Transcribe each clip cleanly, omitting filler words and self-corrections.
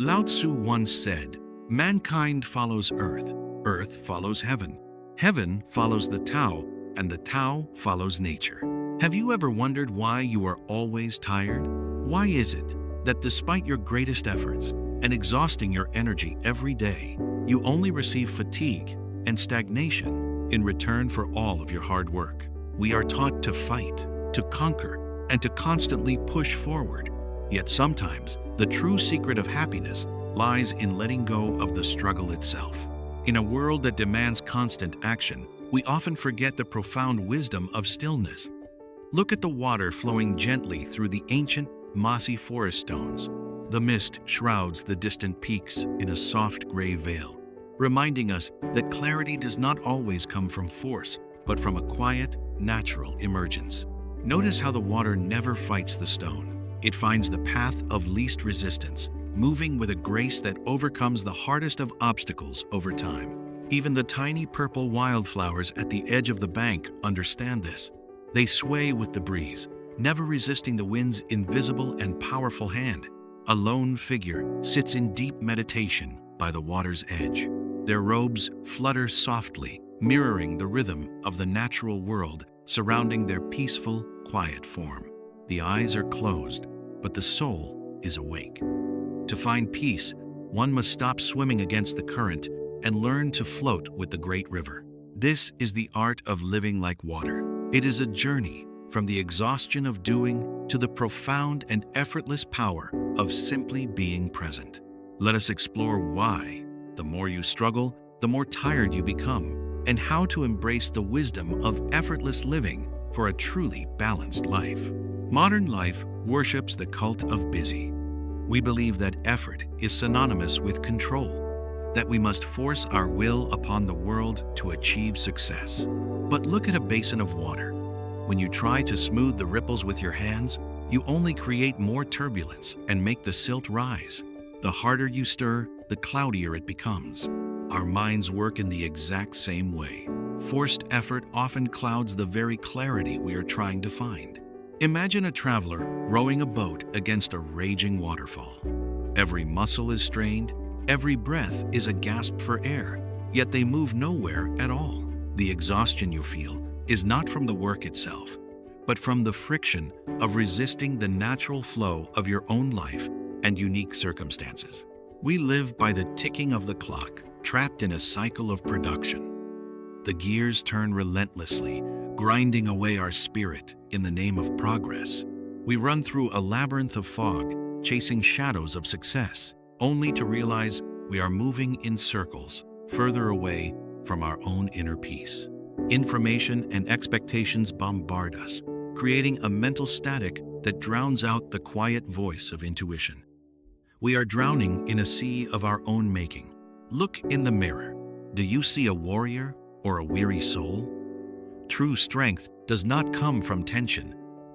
Lao Tzu once said, "Mankind follows earth, earth follows heaven, heaven follows the Tao, and the Tao follows nature." Have you ever wondered why you are always tired? Why is it that despite your greatest efforts and exhausting your energy every day, you only receive fatigue and stagnation in return for all of your hard work? We are taught to fight, to conquer, and to constantly push forward. Yet sometimes, the true secret of happiness lies in letting go of the struggle itself. In a world that demands constant action, we often forget the profound wisdom of stillness. Look at the water flowing gently through the ancient, mossy forest stones. The mist shrouds the distant peaks in a soft gray veil, reminding us that clarity does not always come from force, but from a quiet, natural emergence. Notice how the water never fights the stone. It finds the path of least resistance, moving with a grace that overcomes the hardest of obstacles over time. Even the tiny purple wildflowers at the edge of the bank understand this. They sway with the breeze, never resisting the wind's invisible and powerful hand. A lone figure sits in deep meditation by the water's edge. Their robes flutter softly, mirroring the rhythm of the natural world surrounding their peaceful, quiet form. The eyes are closed, but the soul is awake. To find peace, one must stop swimming against the current and learn to float with the great river. This is the art of living like water. It is a journey from the exhaustion of doing to the profound and effortless power of simply being present. Let us explore why, the more you struggle, the more tired you become, and how to embrace the wisdom of effortless living for a truly balanced life. Modern life worships the cult of busy. We believe that effort is synonymous with control, that we must force our will upon the world to achieve success. But look at a basin of water. When you try to smooth the ripples with your hands, you only create more turbulence and make the silt rise. The harder you stir, the cloudier it becomes. Our minds work in the exact same way. Forced effort often clouds the very clarity we are trying to find. Imagine a traveler rowing a boat against a raging waterfall. Every muscle is strained, every breath is a gasp for air, yet they move nowhere at all. The exhaustion you feel is not from the work itself, but from the friction of resisting the natural flow of your own life and unique circumstances. We live by the ticking of the clock, trapped in a cycle of production. The gears turn relentlessly, grinding away our spirit in the name of progress. We run through a labyrinth of fog, chasing shadows of success, only to realize we are moving in circles, further away from our own inner peace. Information and expectations bombard us, creating a mental static that drowns out the quiet voice of intuition. We are drowning in a sea of our own making. Look in the mirror. Do you see a warrior or a weary soul? True strength does not come from tension,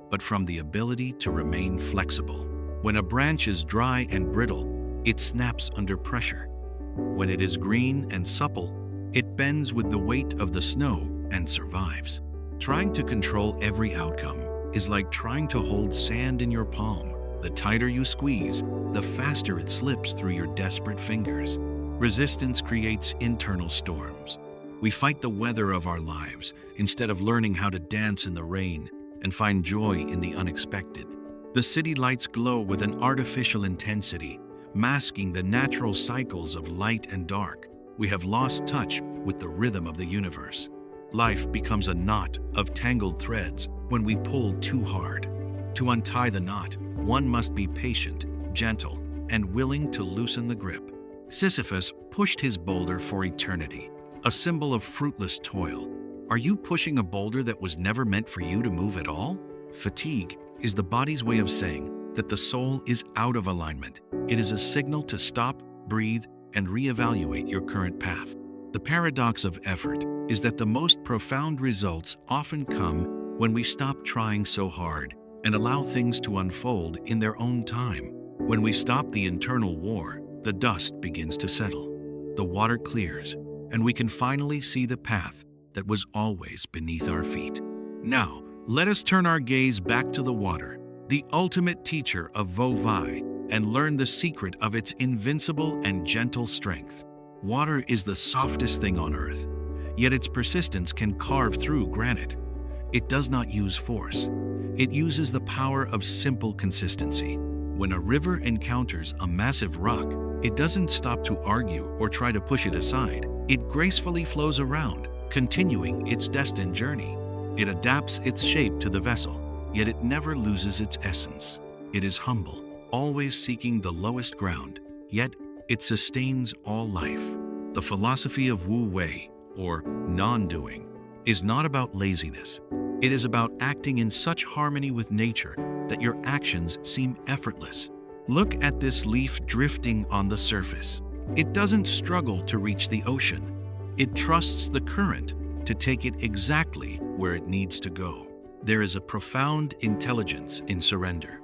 but from the ability to remain flexible. When a branch is dry and brittle, it snaps under pressure. When it is green and supple, it bends with the weight of the snow and survives. Trying to control every outcome is like trying to hold sand in your palm. The tighter you squeeze, the faster it slips through your desperate fingers. Resistance creates internal storms. We fight the weather of our lives instead of learning how to dance in the rain and find joy in the unexpected. The city lights glow with an artificial intensity, masking the natural cycles of light and dark. We have lost touch with the rhythm of the universe. Life becomes a knot of tangled threads when we pull too hard. To untie the knot, one must be patient, gentle, and willing to loosen the grip. Sisyphus pushed his boulder for eternity, a symbol of fruitless toil. Are you pushing a boulder that was never meant for you to move at all? Fatigue is the body's way of saying that the soul is out of alignment. It is a signal to stop, breathe, and reevaluate your current path. The paradox of effort is that the most profound results often come when we stop trying so hard and allow things to unfold in their own time. When we stop the internal war, the dust begins to settle. The water clears, and we can finally see the path that was always beneath our feet. Now, let us turn our gaze back to the water, the ultimate teacher of Wu Wei, and learn the secret of its invincible and gentle strength. Water is the softest thing on earth, yet its persistence can carve through granite. It does not use force. It uses the power of simple consistency. When a river encounters a massive rock, it doesn't stop to argue or try to push it aside. It gracefully flows around, continuing its destined journey. It adapts its shape to the vessel, yet it never loses its essence. It is humble, always seeking the lowest ground, yet it sustains all life. The philosophy of Wu Wei, or non-doing, is not about laziness. It is about acting in such harmony with nature that your actions seem effortless. Look at this leaf drifting on the surface. It doesn't struggle to reach the ocean. It trusts the current to take it exactly where it needs to go. There is a profound intelligence in surrender.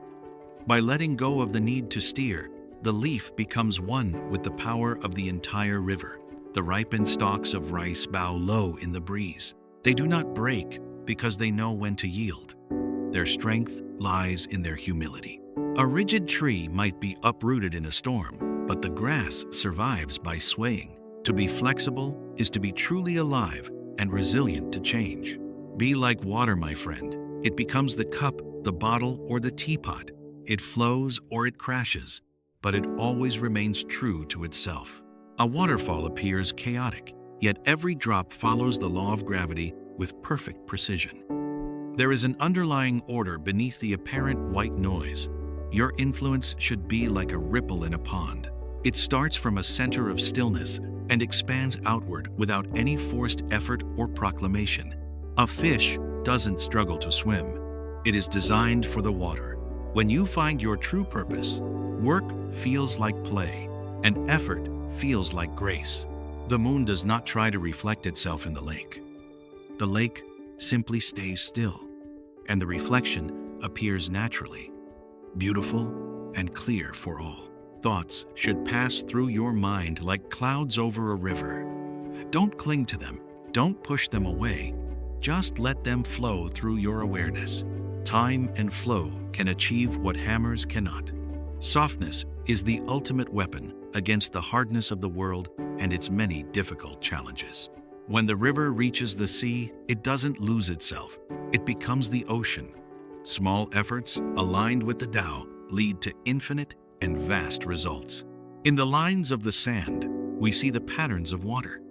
By letting go of the need to steer, the leaf becomes one with the power of the entire river. The ripened stalks of rice bow low in the breeze. They do not break because they know when to yield. Their strength lies in their humility. A rigid tree might be uprooted in a storm, but the grass survives by swaying. To be flexible is to be truly alive and resilient to change. Be like water, my friend. It becomes the cup, the bottle, or the teapot. It flows or it crashes, but it always remains true to itself. A waterfall appears chaotic, yet every drop follows the law of gravity with perfect precision. There is an underlying order beneath the apparent white noise. Your influence should be like a ripple in a pond. It starts from a center of stillness and expands outward without any forced effort or proclamation. A fish doesn't struggle to swim. It is designed for the water. When you find your true purpose, work feels like play, and effort feels like grace. The moon does not try to reflect itself in the lake. The lake simply stays still, and the reflection appears naturally, beautiful and clear for all. Thoughts should pass through your mind like clouds over a river. Don't cling to them. Don't push them away. Just let them flow through your awareness. Time and flow can achieve what hammers cannot. Softness is the ultimate weapon against the hardness of the world and its many difficult challenges. When the river reaches the sea, it doesn't lose itself. It becomes the ocean. Small efforts aligned with the Tao lead to infinite and vast results. In the lines of the sand, we see the patterns of water.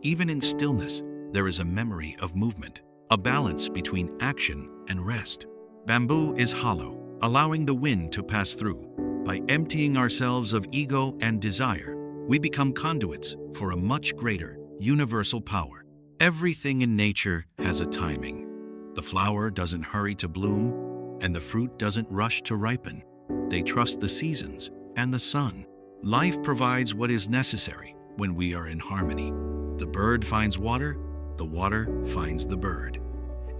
Even in stillness, there is a memory of movement, a balance between action and rest. Bamboo is hollow, allowing the wind to pass through. By emptying ourselves of ego and desire, we become conduits for a much greater, universal power. Everything in nature has a timing. The flower doesn't hurry to bloom, and the fruit doesn't rush to ripen. They trust the seasons and the sun. Life provides what is necessary when we are in harmony. The bird finds water, the water finds the bird.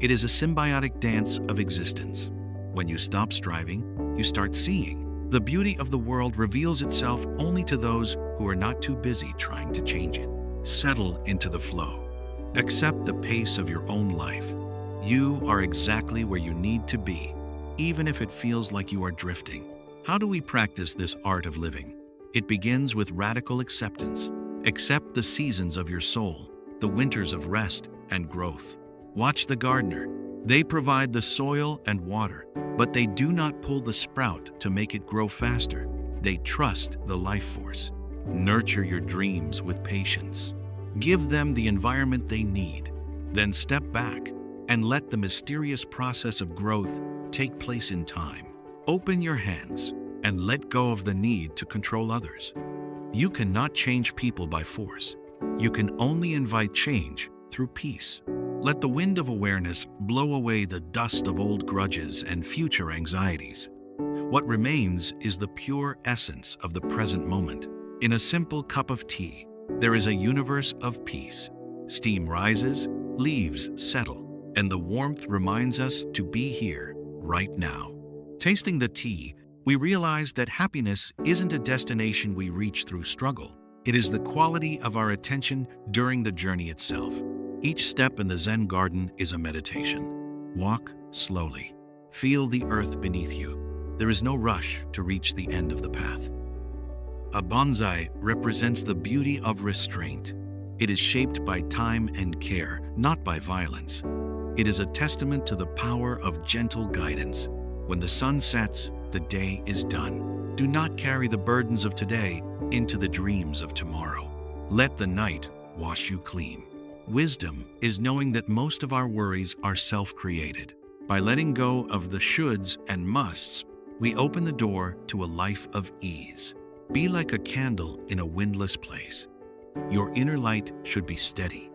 It is a symbiotic dance of existence. When you stop striving, you start seeing. The beauty of the world reveals itself only to those who are not too busy trying to change it. Settle into the flow. Accept the pace of your own life. You are exactly where you need to be, even if it feels like you are drifting. How do we practice this art of living? It begins with radical acceptance. Accept the seasons of your soul, the winters of rest and growth. Watch the gardener. They provide the soil and water, but they do not pull the sprout to make it grow faster. They trust the life force. Nurture your dreams with patience. Give them the environment they need. Then step back and let the mysterious process of growth take place in time. Open your hands and let go of the need to control others. You cannot change people by force. You can only invite change through peace. Let the wind of awareness blow away the dust of old grudges and future anxieties. What remains is the pure essence of the present moment. In a simple cup of tea, there is a universe of peace. Steam rises, leaves settle, and the warmth reminds us to be here, right now. Tasting the tea, we realize that happiness isn't a destination we reach through struggle. It is the quality of our attention during the journey itself. Each step in the Zen garden is a meditation. Walk slowly. Feel the earth beneath you. There is no rush to reach the end of the path. A bonsai represents the beauty of restraint. It is shaped by time and care, not by violence. It is a testament to the power of gentle guidance. When the sun sets, the day is done. Do not carry the burdens of today into the dreams of tomorrow. Let the night wash you clean. Wisdom is knowing that most of our worries are self-created. By letting go of the shoulds and musts, we open the door to a life of ease. Be like a candle in a windless place. Your inner light should be steady,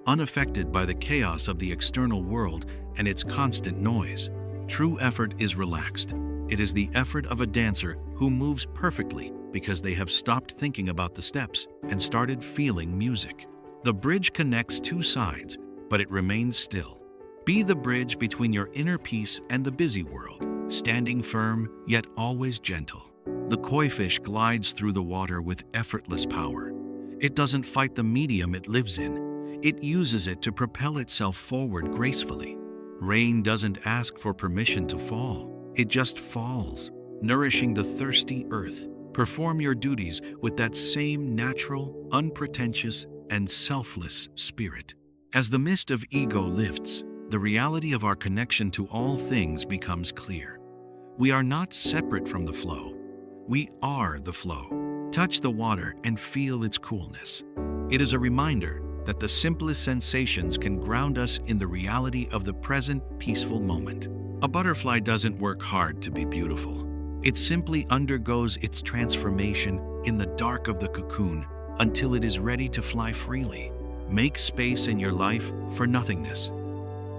unaffected by the chaos of the external world and its constant noise. True effort is relaxed. It is the effort of a dancer who moves perfectly because they have stopped thinking about the steps and started feeling music. The bridge connects two sides, but it remains still. Be the bridge between your inner peace and the busy world, standing firm yet always gentle. The koi fish glides through the water with effortless power. It doesn't fight the medium it lives in. It uses it to propel itself forward gracefully. Rain doesn't ask for permission to fall. It just falls, nourishing the thirsty earth. Perform your duties with that same natural, unpretentious, and selfless spirit. As the mist of ego lifts, the reality of our connection to all things becomes clear. We are not separate from the flow. We are the flow. Touch the water and feel its coolness. It is a reminder that the simplest sensations can ground us in the reality of the present peaceful moment. A butterfly doesn't work hard to be beautiful. It simply undergoes its transformation in the dark of the cocoon until it is ready to fly freely. Make space in your life for nothingness.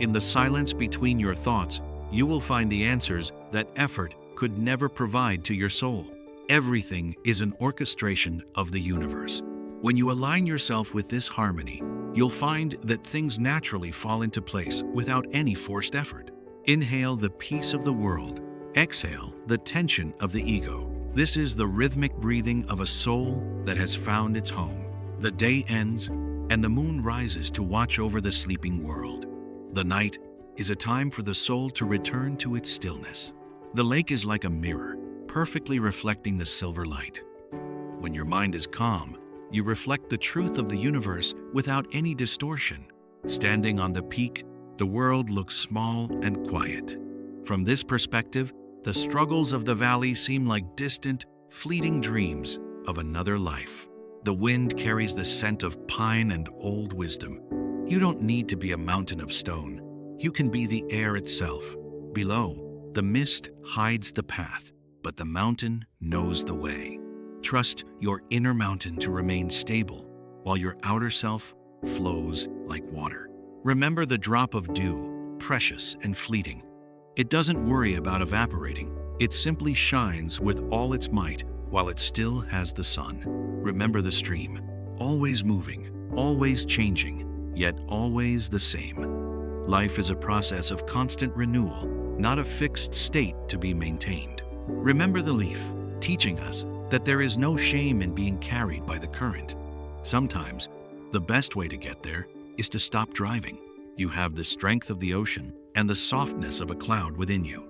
In the silence between your thoughts, you will find the answers that effort could never provide to your soul. Everything is an orchestration of the universe. When you align yourself with this harmony, you'll find that things naturally fall into place without any forced effort. Inhale the peace of the world. Exhale the tension of the ego. This is the rhythmic breathing of a soul that has found its home. The day ends, and the moon rises to watch over the sleeping world. The night is a time for the soul to return to its stillness. The lake is like a mirror, perfectly reflecting the silver light. When your mind is calm, you reflect the truth of the universe without any distortion. Standing on the peak, the world looks small and quiet. From this perspective, the struggles of the valley seem like distant, fleeting dreams of another life. The wind carries the scent of pine and old wisdom. You don't need to be a mountain of stone. You can be the air itself. Below, the mist hides the path, but the mountain knows the way. Trust your inner mountain to remain stable, while your outer self flows like water. Remember the drop of dew, precious and fleeting. It doesn't worry about evaporating. It simply shines with all its might while it still has the sun. Remember the stream, always moving, always changing, yet always the same. Life is a process of constant renewal, not a fixed state to be maintained. Remember the leaf, teaching us that there is no shame in being carried by the current. Sometimes, the best way to get there is to stop driving. You have the strength of the ocean and the softness of a cloud within you.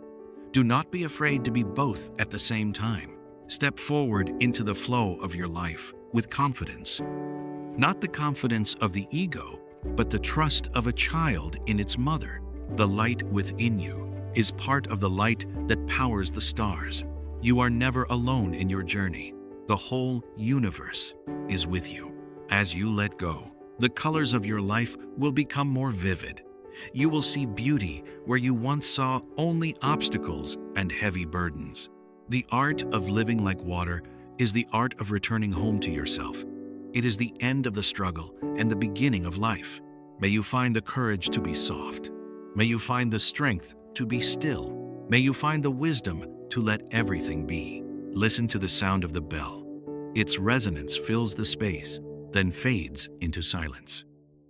Do not be afraid to be both at the same time. Step forward into the flow of your life with confidence. Not the confidence of the ego, but the trust of a child in its mother. The light within you is part of the light that powers the stars. You are never alone in your journey. The whole universe is with you. As you let go, the colors of your life will become more vivid. You will see beauty where you once saw only obstacles and heavy burdens. The art of living like water is the art of returning home to yourself. It is the end of the struggle and the beginning of life. May you find the courage to be soft. May you find the strength to be still. May you find the wisdom to let everything be. Listen to the sound of the bell. Its resonance fills the space, then fades into silence.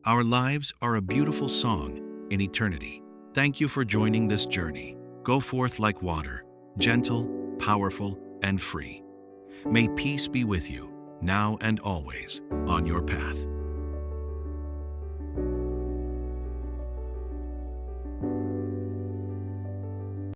Our lives are a beautiful song in eternity. Thank you for joining this journey. Go forth like water, gentle, powerful, and free. May peace be with you, now and always, on your path.